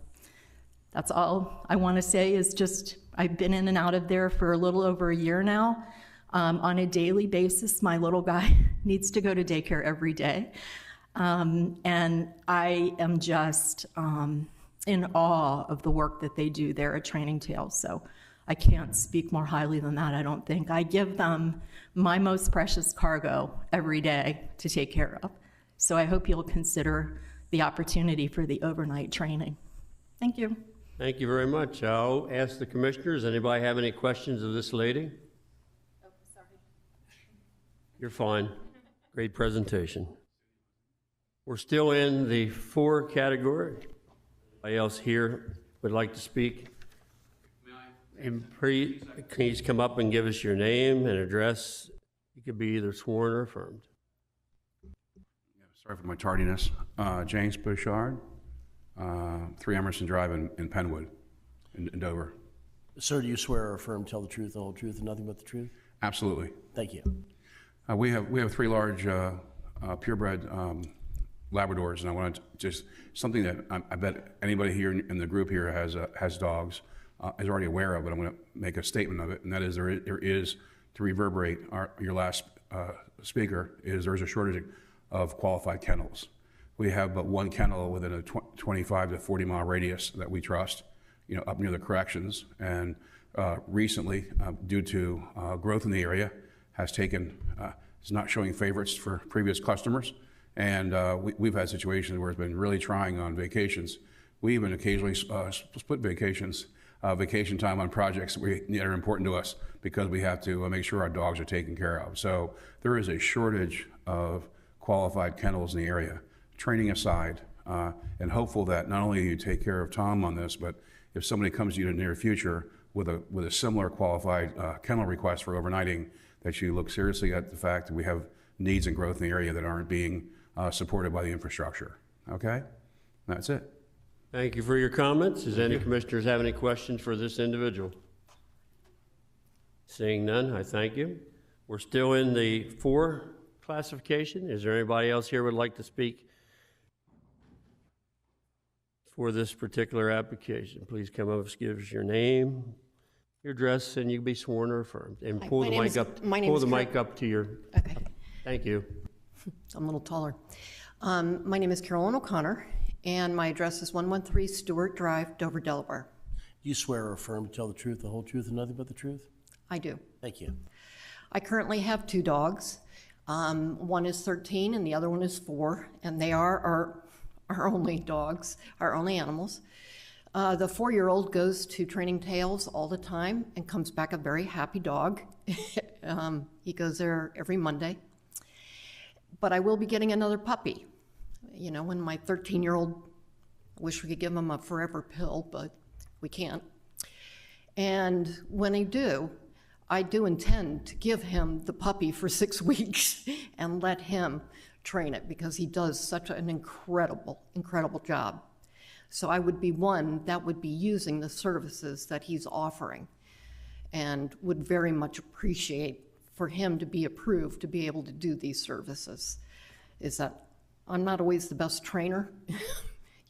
P: that's all I want to say is just, I've been in and out of there for a little over a year now. On a daily basis, my little guy needs to go to daycare every day. And I am just in awe of the work that they do there at Training Tales. So I can't speak more highly than that, I don't think. I give them my most precious cargo every day to take care of. So I hope you'll consider the opportunity for the overnight training. Thank you.
C: Thank you very much. I'll ask the commissioners, anybody have any questions of this lady?
D: Oh, sorry.
C: You're fine. Great presentation. We're still in the 4 category. Anybody else here would like to speak? And can you just come up and give us your name and address? You could be either sworn or affirmed.
Q: Sorry for my tardiness. James Bouchard, 3 Emerson Drive in Penwood, in Dover.
G: Sir, do you swear or affirm to tell the truth, the whole truth, and nothing but the truth?
Q: Absolutely.
G: Thank you.
Q: We have 3 large purebred Labradors, and I want to just something that I bet anybody here in the group here has dogs is already aware of, but I'm going to make a statement of it, and that is there is to reverberate your last speaker is there is a shortage of qualified kennels. We have but 1 kennel within a 25 to 40 mile radius that we trust, up near the corrections, and recently, due to growth in the area, is not showing favorites for previous customers. And we've had situations where it's been really trying on vacations. We even occasionally split vacation time on projects that are important to us because we have to make sure our dogs are taken care of. So there is a shortage of qualified kennels in the area. Training aside, and hopeful that not only you take care of Tom on this, but if somebody comes to you in the near future with a similar qualified kennel request for overnighting, that you look seriously at the fact that we have needs and growth in the area that aren't being supported by the infrastructure. Okay? That's it.
C: Thank you for your comments. Does any commissioners have any questions for this individual? Seeing none, I thank you. We're still in the 4 classification. Is there anybody else here who would like to speak for this particular application? Please come up, give us your name, your address, and you can be sworn or affirmed. And pull the mic up. Pull the mic up to your.
R: Okay.
C: Thank you.
R: I'm a little taller. My name is Carolyn O'Connor, and my address is 113 Stewart Drive, Dover, Delaware.
G: Do you swear or affirm to tell the truth, the whole truth, and nothing but the truth?
R: I do.
G: Thank you.
R: I currently have 2 dogs. One is 13 and the other one is 4, and they are our only dogs, our only animals. The 4-year-old goes to Training Tales all the time and comes back a very happy dog. He goes there every Monday. But I will be getting another puppy. When my 13-year-old, wish we could give him a forever pill, but we can't. And when I do intend to give him the puppy for 6 weeks and let him train it because he does such an incredible, incredible job. So I would be one that would be using the services that he's offering and would very much appreciate for him to be approved to be able to do these services. Is that I'm not always the best trainer.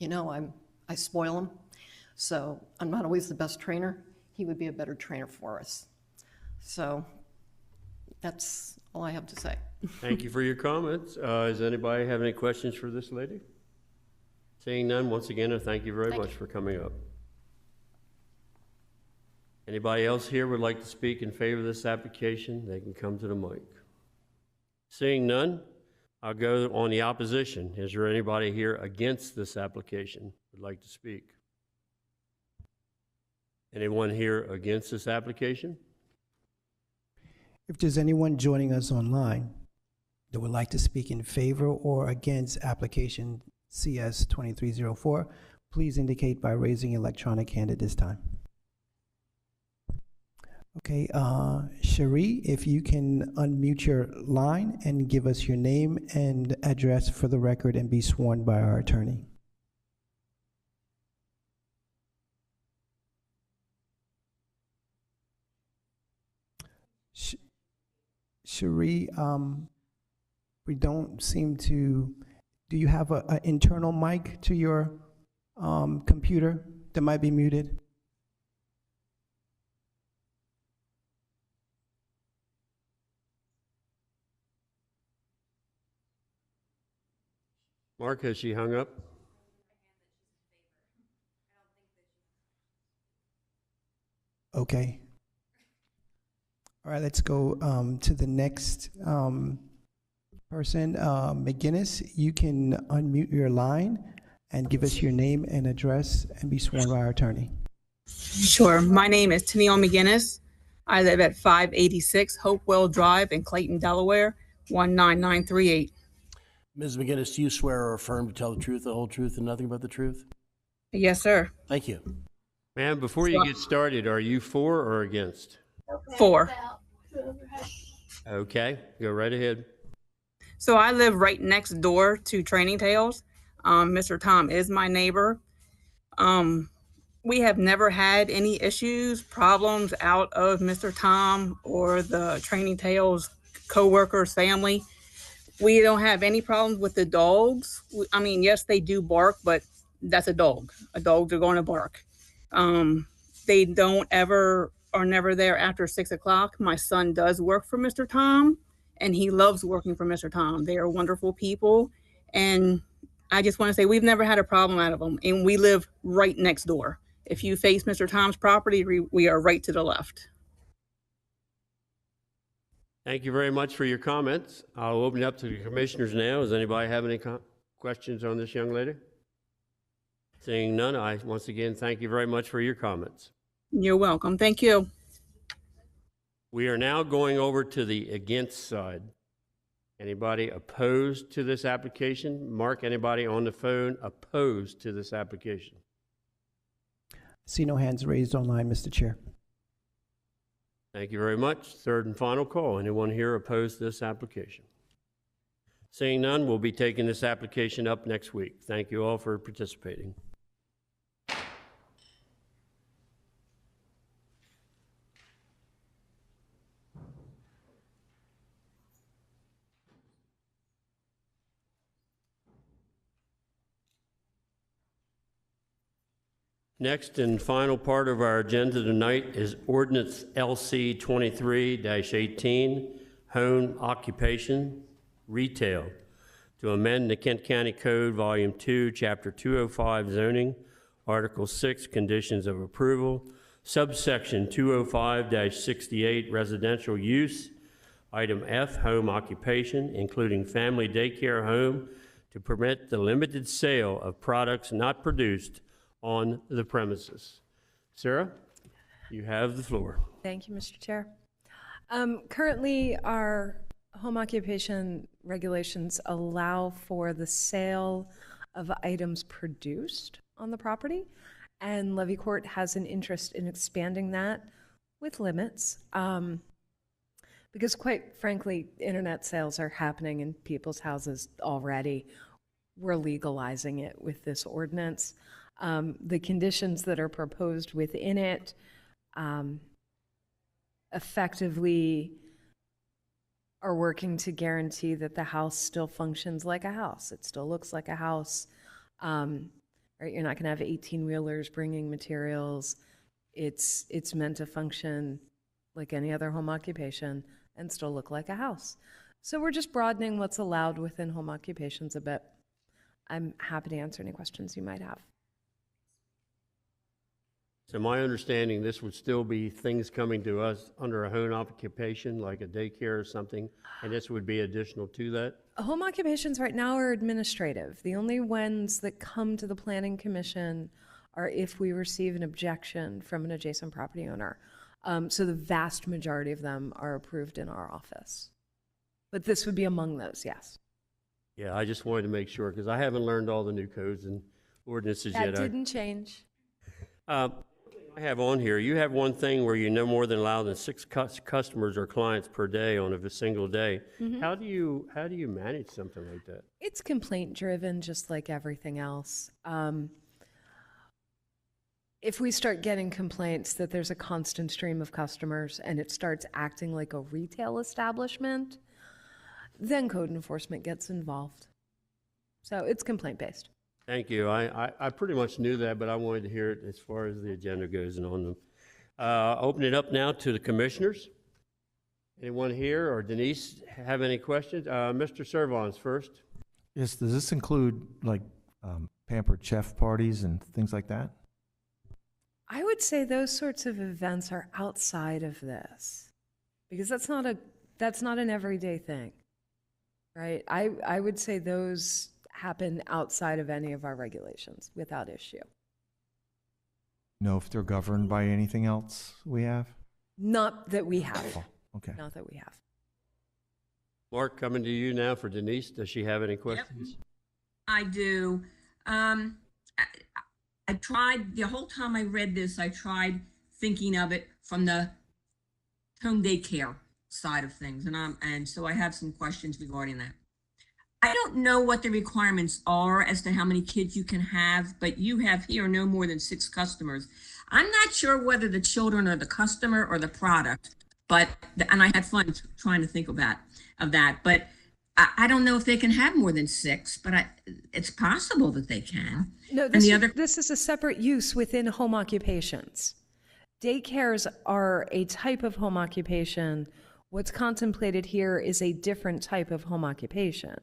R: I spoil him. So I'm not always the best trainer. He would be a better trainer for us. So that's all I have to say.
C: Thank you for your comments. Does anybody have any questions for this lady? Seeing none, once again, I thank you very much for coming up. Anybody else here would like to speak in favor of this application? They can come to the mic. Seeing none, I'll go on the opposition. Is there anybody here against this application who would like to speak? Anyone here against this application?
B: If there's anyone joining us online that would like to speak in favor or against application CS 2304, please indicate by raising your electronic hand at this time. Okay, Cherie, if you can unmute your line and give us your name and address for the record and be sworn by our attorney. Cherie, we don't seem to, do you have an internal mic to your computer that might be muted?
C: Mark, has she hung up?
B: Okay. All right, let's go to the next person. McGinnis, you can unmute your line and give us your name and address and be sworn by our attorney.
S: Sure. My name is Tennille McGinnis. I live at 586 Hopewell Drive in Clayton, Delaware, 19938.
G: Ms. McGinnis, do you swear or affirm to tell the truth, the whole truth, and nothing but the truth?
S: Yes, sir.
G: Thank you.
C: Ma'am, before you get started, are you for or against?
S: 4.
C: Okay, go right ahead.
S: So I live right next door to Training Tales. Mr. Tom is my neighbor. We have never had any issues, problems out of Mr. Tom or the Training Tales co-workers, family. We don't have any problems with the dogs. I mean, yes, they do bark, but that's a dog. Dogs are going to bark. They don't ever, are never there after 6 o'clock. My son does work for Mr. Tom, and he loves working for Mr. Tom. They are wonderful people. And I just want to say we've never had a problem out of them, and we live right next door. If you face Mr. Tom's property, we are right to the left.
C: Thank you very much for your comments. I'll open it up to the commissioners now. Does anybody have any questions on this young lady? Seeing none, I once again thank you very much for your comments.
S: You're welcome. Thank you.
C: We are now going over to the against side. Anybody opposed to this application? Mark, anybody on the phone opposed to this application?
B: See no hands raised online, Mr. Chair.
C: Thank you very much. Third and final call. Anyone here opposed to this application? Seeing none, we'll be taking this application up next week. Thank you all for participating. Next and final part of our agenda tonight is Ordinance LC 23-18, Home Occupation Retail, to amend the Kent County Code, Volume 2, Chapter 205 Zoning, Article 6, Conditions of Approval, Subsection 205-68 Residential Use, Item F, Home Occupation, including family daycare home, to permit the limited sale of products not produced on the premises. Sarah, you have the floor.
D: Thank you, Mr. Chair. Currently, our home occupation regulations allow for the sale of items produced on the property, and Levy Court has an interest in expanding that with limits. Because quite frankly, internet sales are happening in people's houses already. We're legalizing it with this ordinance. The conditions that are proposed within it effectively are working to guarantee that the house still functions like a house. It still looks like a house. Right? You're not going to have 18-wheelers bringing materials. It's meant to function like any other home occupation and still look like a house. So we're just broadening what's allowed within home occupations a bit. I'm happy to answer any questions you might have.
C: So my understanding, this would still be things coming to us under a home occupation, like a daycare or something, and this would be additional to that?
D: Home occupations right now are administrative. The only ones that come to the Planning Commission are if we receive an objection from an adjacent property owner. So the vast majority of them are approved in our office. But this would be among those, yes.
C: Yeah, I just wanted to make sure, because I haven't learned all the new codes and ordinances yet.
D: That didn't change.
C: I have on here, you have one thing where you no more than allow than 6 customers or clients per day on a single day.
D: Mm-hmm.
C: How do you manage something like that?
D: It's complaint driven, just like everything else. If we start getting complaints that there's a constant stream of customers and it starts acting like a retail establishment, then code enforcement gets involved. So it's complaint based.
C: Thank you. I pretty much knew that, but I wanted to hear it as far as the agenda goes and on them. Open it up now to the commissioners. Anyone here or Denise have any questions? Mr. Servons first.
N: Yes, does this include like pampered chef parties and things like that?
D: I would say those sorts of events are outside of this because that's not an everyday thing, right? I would say those happen outside of any of our regulations without issue.
N: Know if they're governed by anything else we have?
D: Not that we have.
N: Okay.
D: Not that we have.
C: Mark, coming to you now for Denise. Does she have any questions?
A: Yep. I do. I tried, the whole time I read this, I tried thinking of it from the home daycare side of things. And so I have some questions regarding that. I don't know what the requirements are as to how many kids you can have, but you have here no more than 6 customers. I'm not sure whether the children are the customer or the product, and I had fun trying to think of that, but I don't know if they can have more than 6, but it's possible that they can.
D: No, this is a separate use within home occupations. Daycares are a type of home occupation. What's contemplated here is a different type of home occupation.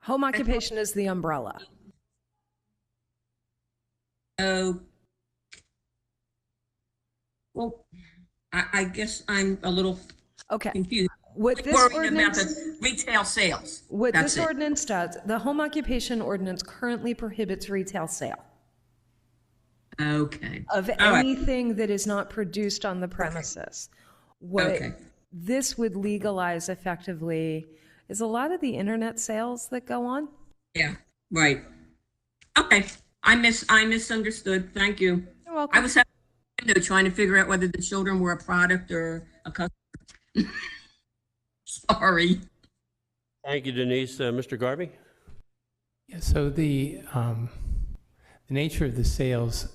D: Home occupation is the umbrella.
A: Oh, well, I guess I'm a little confused.
D: What this
A: worried
D: ordinance,
A: about the retail sales.
D: what
A: That's
D: this
A: it.
D: ordinance does, the home occupation ordinance currently prohibits retail sale
A: Okay.
D: of
A: All right.
D: anything that is not produced on the premises. What this would legalize effectively is a lot of the internet sales that go on.
A: Yeah, right. Okay, I misunderstood. Thank you.
D: You're welcome.
A: I was having a window trying to figure out whether the children were a product or a customer. Sorry.
C: Thank you, Denise. Mr. Garvey?
T: Yeah, so the nature of the sales,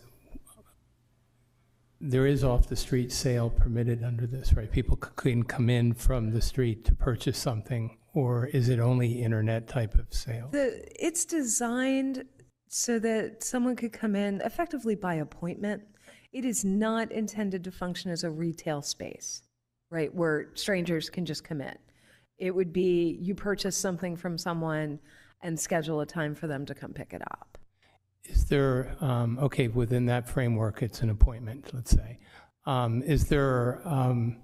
T: there is off-the-street sale permitted under this, right? People can come in from the street to purchase something, or is it only internet type of sale?
D: It's designed so that someone could come in effectively by appointment. It is not intended to function as a retail space, right, where strangers can just come in. It would be you purchase something from someone and schedule a time for them to come pick it up.
T: Is there, okay, within that framework, it's an appointment, let's say. Is there a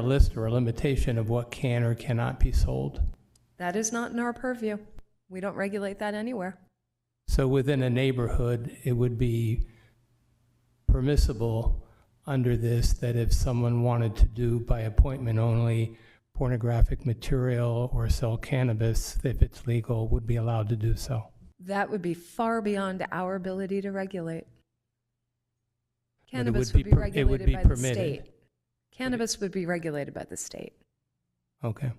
T: list or a limitation of what can or cannot be sold?
D: That is not in our purview. We don't regulate that anywhere.
T: So within a neighborhood, it would be permissible under this that if someone wanted to do by appointment only pornographic material or sell cannabis, if it's legal, would be allowed to do so.
D: That would be far beyond our ability to regulate.
T: But
D: Cannabis would be regulated by the
T: permitted.
D: state. Cannabis would be regulated by the state.
T: Okay.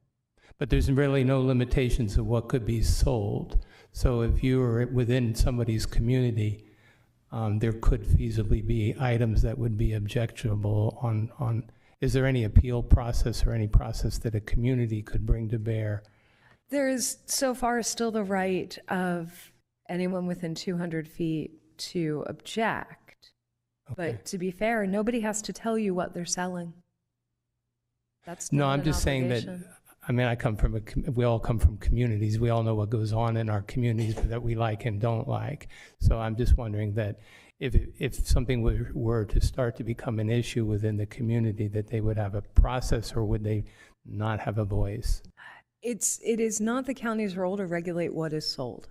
T: But there's really no limitations of what could be sold. So if you were within somebody's community, there could feasibly be items that would be objectionable on, is there any appeal process or any process that a community could bring to bear?
D: There is so far still the right of anyone within 200 feet to object. But to be fair, nobody has to tell you what they're selling. That's
T: No,
D: not
T: I'm
D: an
T: just saying that,
D: obligation.
T: I mean, we all come from communities. We all know what goes on in our communities that we like and don't like. So I'm just wondering that if something were to start to become an issue within the community, that they would have a process, or would they not have a voice?
D: It is not the county's role to regulate what is sold.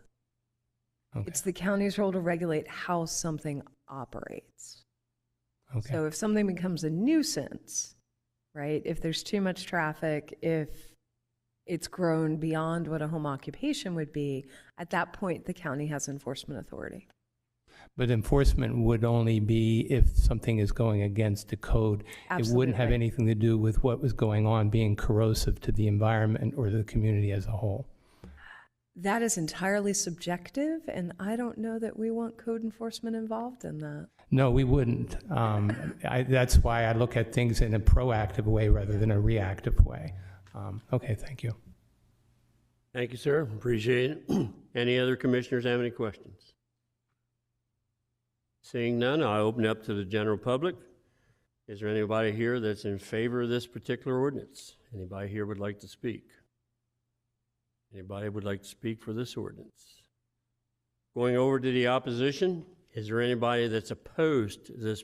T: Okay.
D: It's the county's role to regulate how something operates.
T: Okay.
D: So if something becomes a nuisance, right, if there's too much traffic, if it's grown beyond what a home occupation would be, at that point, the county has enforcement authority.
T: But enforcement would only be if something is going against the code. It wouldn't have
D: Absolutely.
T: anything to do with what was going on being corrosive to the environment or the community as a whole.
D: That is entirely subjective, and I don't know that we want code enforcement involved in that.
T: No, we wouldn't. That's why I look at things in a proactive way rather than a reactive way. Okay, thank you.
C: Thank you, sir. Appreciate it. Any other commissioners have any questions? Seeing none, I'll open it up to the general public. Is there anybody here that's in favor of this particular ordinance? Anybody here would like to speak? Anybody would like to speak for this ordinance? Going over to the opposition, is there anybody that's opposed to this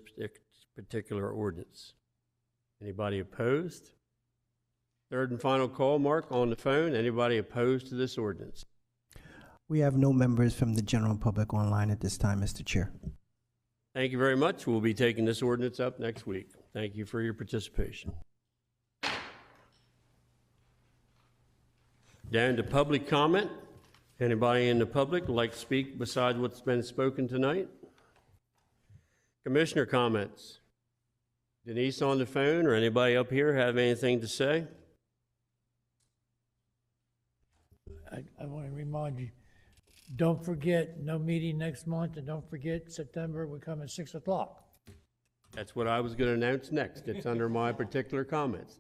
C: particular ordinance? Anybody opposed? Third and final call, Mark, on the phone. Anybody opposed to this ordinance?
B: We have no members from the general public online at this time, Mr. Chair.
C: Thank you very much. We'll be taking this ordinance up next week. Thank you for your participation. Down to public comment. Anybody in the public would like to speak besides what's been spoken tonight? Commissioner comments. Denise on the phone or anybody up here have anything to say?
J: I want to remind you, don't forget, no meeting next month, and don't forget, September, we come at 6 o'clock.
C: That's what I was going to announce next. It's under my particular comments.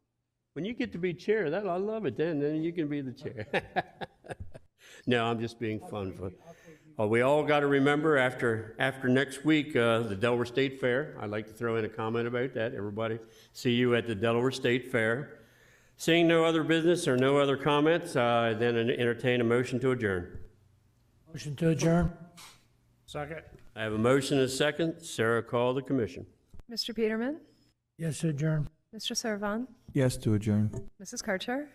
C: When you get to be chair, I love it. Then you can be the chair. No, I'm just being fun. We all got to remember after next week, the Delaware State Fair. I'd like to throw in a comment about that. Everybody, see you at the Delaware State Fair. Seeing no other business or no other comments, then entertain a motion to adjourn.
J: Motion to adjourn?
E: Second.
C: I have a motion and a second. Sarah, call the commission.
D: Mr. Peterman?
J: Yes, to adjourn.
D: Mr. Servon?
N: Yes to adjourn.
D: Mrs. Karcher?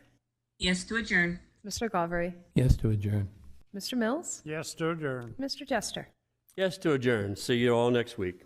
A: Yes to adjourn.
D: Mr. Galvery?
T: Yes to adjourn.
D: Mr. Mills?
E: Yes, to adjourn.
D: Mr. Jester?
C: Yes to adjourn. See you all next week.